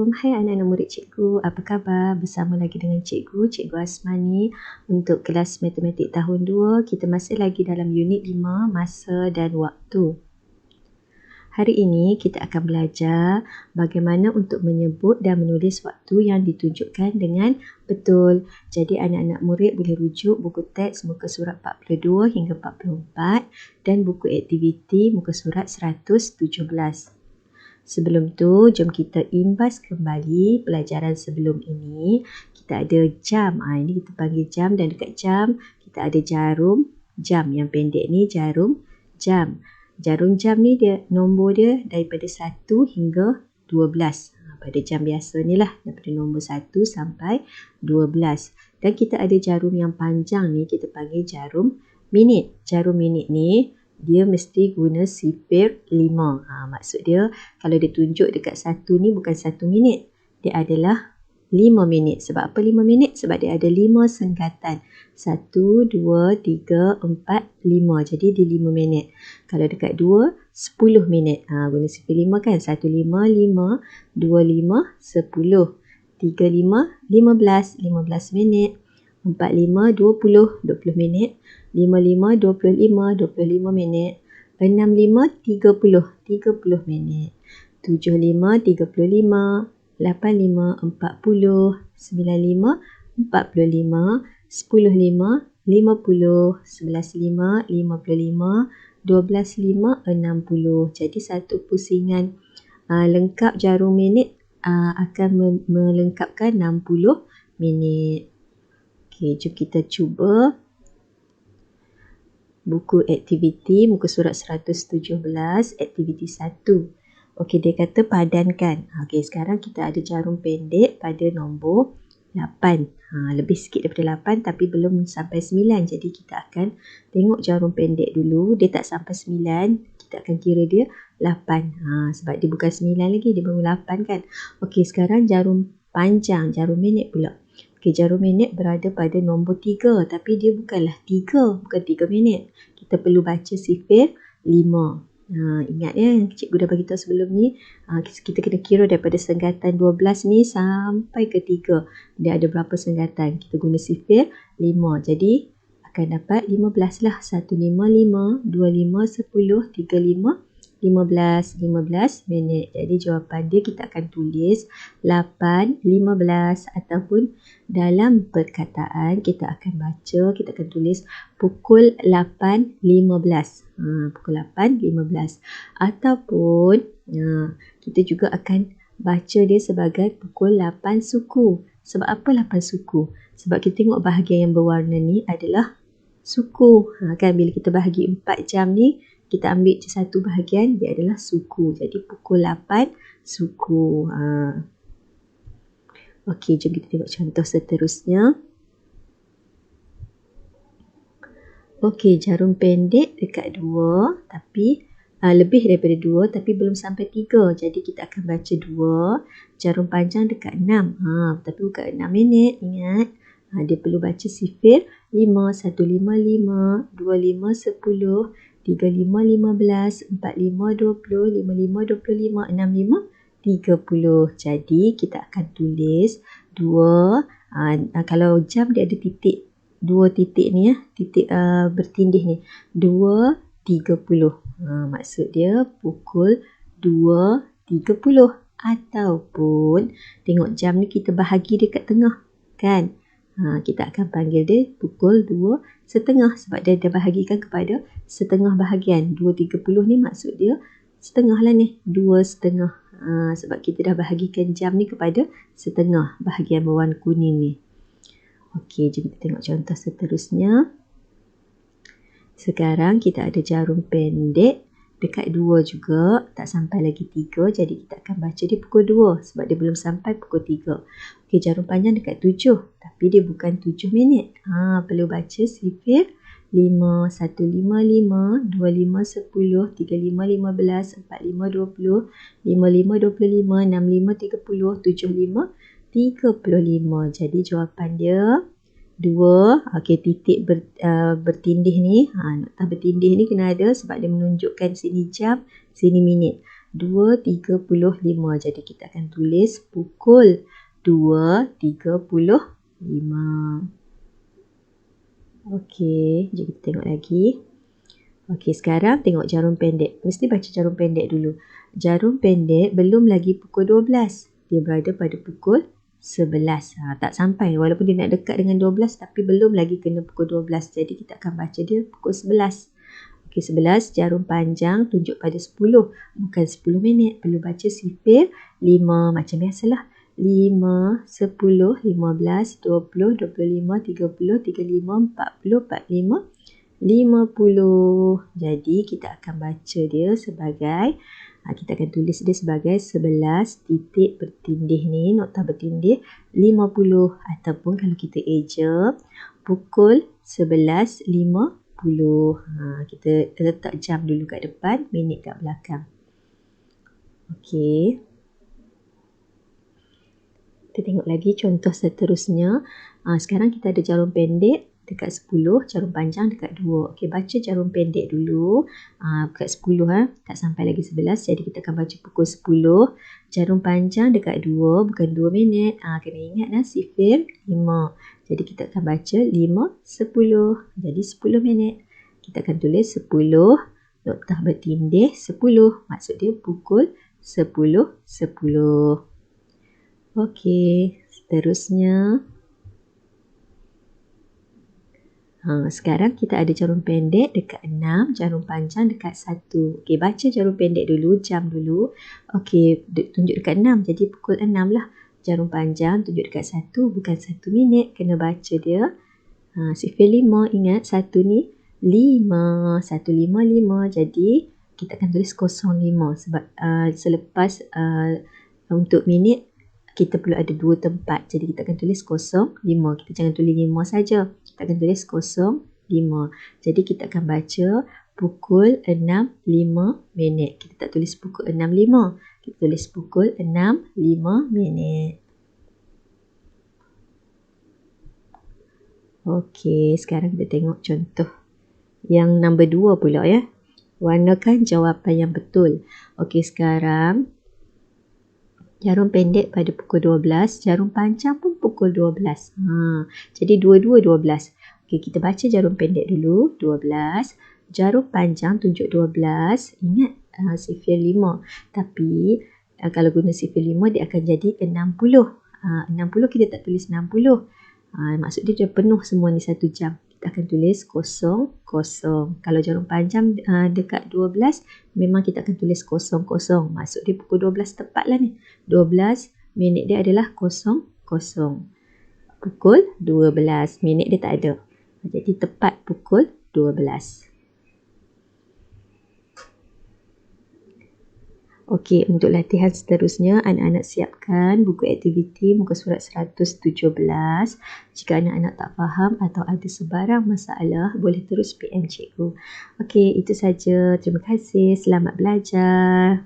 Hai anak-anak murid cikgu, apa khabar? Bersama lagi dengan Cikgu Asmani untuk kelas Matematik tahun 2. Kita masih lagi dalam unit 5, masa dan waktu. Hari ini kita akan belajar bagaimana untuk menyebut dan menulis waktu yang ditunjukkan dengan betul. Jadi anak-anak murid boleh rujuk buku teks muka surat 42 hingga 44 dan buku aktiviti muka surat 117. Sebelum tu, jom kita imbas kembali pelajaran sebelum ini. Kita ada jam. Ini kita panggil jam dan dekat jam kita ada jarum jam. Yang pendek ni jarum jam. Jarum jam ni dia nombor dia daripada 1 hingga 12. Pada jam biasa ni lah, daripada nombor 1 sampai 12. Dan kita ada jarum yang panjang ni kita panggil jarum minit. Jarum minit ni dia mesti guna sifir 5. Maksud dia kalau dia tunjuk dekat 1 ni bukan 1 minit. Dia adalah 5 minit. Sebab apa 5 minit? Sebab dia ada 5 senggatan. 1, 2, 3, 4, 5. Jadi dia 5 minit. Kalau dekat 2, 10 minit. Guna sifir 5 kan? 1, 5, 5, 2, 5, 10. 3, 5, 15. 15 minit. 4, 5, 20. 20 minit. 5, 5, 25. 25 minit. 6, 5, 30. 30 minit. 7, 5, 35. 8, 5, 40. 9, 5, 45. 10, 5, 50. 11, 5, 55. 12, 5, 60. Jadi satu pusingan lengkap jarum minit akan melengkapkan 60 minit. Okey, jom kita cuba buku aktiviti muka surat 117, aktiviti 1. Okey, dia kata padankan. Okey, sekarang kita ada jarum pendek pada nombor 8. Lebih sikit daripada 8 tapi belum sampai 9. Jadi kita akan tengok jarum pendek dulu. Dia tak sampai 9. Kita akan kira dia 8. Sebab dia bukan 9 lagi. Dia baru 8 kan. Okey, sekarang jarum panjang. Jarum minit pula. Okey, jarum minit berada pada nombor 3. Tapi dia bukanlah 3. Bukan 3 minit. Kita perlu baca sifir 5. Ingat ya, cikgu dah bagi tahu sebelum ni. Kita kena kira daripada senggatan 12 ni sampai ke 3. Dia ada berapa senggatan. Kita guna sifir 5. Jadi akan dapat 15 lah. 1, 5, 5. 2, 5, 10. 3, 5. 15 minit. Jadi jawapan dia kita akan tulis 8, 15 ataupun dalam perkataan kita akan baca, kita akan tulis pukul 8.15. Pukul 8.15. Ataupun kita juga akan baca dia sebagai pukul 8 suku. Sebab apa 8 suku? Sebab kita tengok bahagian yang berwarna ni adalah suku. Kan bila kita bahagi 4 jam ni, kita ambil satu bahagian, dia adalah suku. Jadi pukul 8 suku. Okey, jom kita tengok contoh seterusnya. Okey, jarum pendek dekat 2 tapi lebih daripada 2 tapi belum sampai 3. Jadi kita akan baca 2. Jarum panjang dekat 6. Tapi bukan 6 minit, ingat. Dia perlu baca sifir 5. 1, 5, 5. 2, 5, 10. 3, 5, 15. 4, 5, 20. 5, 5, 25. 6, 5, 30. Jadi kita akan tulis 2. Kalau jam dia ada titik. 2 titik ni ya. Titik bertindih ni. 2.30. Maksud dia pukul 2.30. Ataupun tengok jam ni kita bahagi dekat tengah. Kan? Kita akan panggil dia pukul 2.30 sebab dia dah bahagikan kepada setengah bahagian. 2.30 ni maksud dia setengah lah ni. 2.30. Sebab kita dah bahagikan jam ni kepada setengah bahagian berwarna kuning ni. Okey, jom kita tengok contoh seterusnya. Sekarang kita ada jarum pendek dekat 2 juga. Tak sampai lagi 3. Jadi kita akan baca dia pukul 2. Sebab dia belum sampai pukul 3. Okey, jarum panjang dekat 7. Tapi dia bukan 7 minit. Perlu baca sifir 5. 1, 5, 5. 2, 5, 10. 3, 5, 15. 4, 5, 20. 5, 5, 25. 6, 5, 30. 7, 5, 35. Jadi jawapan dia 2. Okey, titik bertindih ni. Nokta bertindih ni kena ada sebab dia menunjukkan sini jam, sini minit. 2.35. Jadi kita akan tulis pukul 2.35. Okey, jom kita tengok lagi. Okey, sekarang tengok jarum pendek. Mesti baca jarum pendek dulu. Jarum pendek belum lagi pukul 12. Dia berada pada pukul 11. Tak sampai. Walaupun dia nak dekat dengan 12 tapi belum lagi kena pukul 12. Jadi kita akan baca dia pukul 11. Okey, 11. Jarum panjang tunjuk pada 10. Bukan 10 minit. Perlu baca sifir 5 macam biasalah. 5, 10, 15, 20, 25, 30, 35, 40, 45, 50. Jadi kita akan baca dia sebagai, kita akan tulis dia sebagai 11 titik bertindih ni, nokta bertindih 50. Ataupun kalau kita eja, pukul 11.50. Kita letak jam dulu kat depan, minit kat belakang. Okey. Kita tengok lagi contoh seterusnya. Sekarang kita ada jarum pendek dekat 10, jarum panjang dekat 2. Okey, baca jarum pendek dulu. Dekat 10 tak sampai lagi 11. Jadi kita akan baca pukul 10. Jarum panjang dekat 2, bukan 2 minit. Kena ingat sifir 5. Jadi kita akan baca 5, 10. Jadi 10 minit. Kita akan tulis 10, noktah bertindih 10. Maksud dia pukul 10.10. Okey, seterusnya. Sekarang kita ada jarum pendek dekat 6, jarum panjang dekat 1. Okey, baca jarum pendek dulu, jam dulu. Okey, tunjuk dekat 6, jadi pukul 6 lah. Jarum panjang tunjuk dekat 1, bukan 1 minit. Kena baca dia. Sifir 5, ingat 1 ni 5, 155. Jadi kita akan tulis 05 sebab selepas untuk minit kita perlu ada 2 tempat. Jadi kita akan tulis 05. Kita jangan tulis 5 saja. Kita akan tulis 05. Jadi kita akan baca pukul 6.05 minit. Kita tak tulis pukul 6.05. Kita tulis pukul 6.05 minit. Okey, sekarang kita tengok contoh yang nombor 2 pula ya. Warnakan jawapan yang betul. Okey, sekarang jarum pendek pada pukul 12, jarum panjang pun pukul 12. Jadi dua-dua 12. Okey, kita baca jarum pendek dulu, 12. Jarum panjang tunjuk 12. Ingat sifir 5. Tapi kalau guna sifir 5 dia akan jadi 60. 60 kita tak tulis 60. Maksud dia dah penuh semua ni 1 jam. Kita akan tulis 00. Kalau jarum panjang dekat 12, memang kita akan tulis 00. Maksud dia pukul 12 tepat lah ni. 12 minit dia adalah 00. Pukul 12 minit dia tak ada. Jadi tepat pukul 12. Okey, untuk latihan seterusnya, anak-anak siapkan buku aktiviti muka surat 117. Jika anak-anak tak faham atau ada sebarang masalah, boleh terus PM cikgu. Okey, itu saja. Terima kasih. Selamat belajar.